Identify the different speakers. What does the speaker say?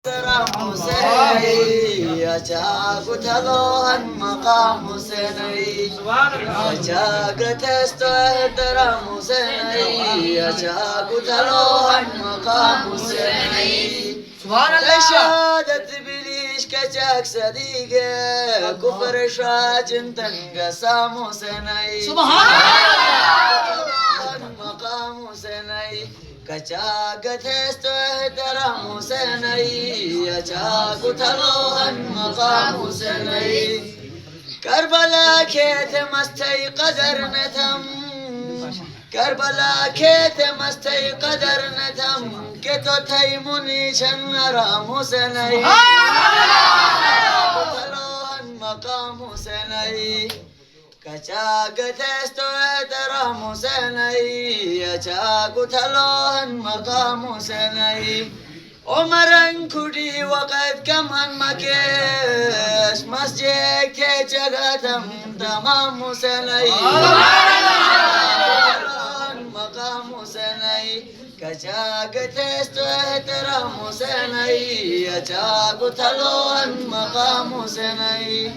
Speaker 1: احترام حسيني أشاق تلوهن مقام حسيني أشاق تستو احترام حسيني أشاق تلوهن مقام حسيني
Speaker 2: سبحان الله
Speaker 1: شهادة بليش كشاك صديقة كفر شاجن تنقسام حسيني
Speaker 2: سبحان
Speaker 1: الله مقام حسيني كشاك تستو احترام حسيني أشاق تلوهن مقام حسيني كربلا كيت مستي قدر نتم كربلا كيت مستي قدر نتم كتو تيموني شنرام حسيني تلوهن مقام حسيني كشاق تستو احترام حسيني أشاق تلوهن مقام حسيني عمرن كودي وقت كمان مكيش مسجد كجغتم تمام حسيني مقام حسيني كشاق تستو احترام حسيني أشاق تلوهن مقام حسيني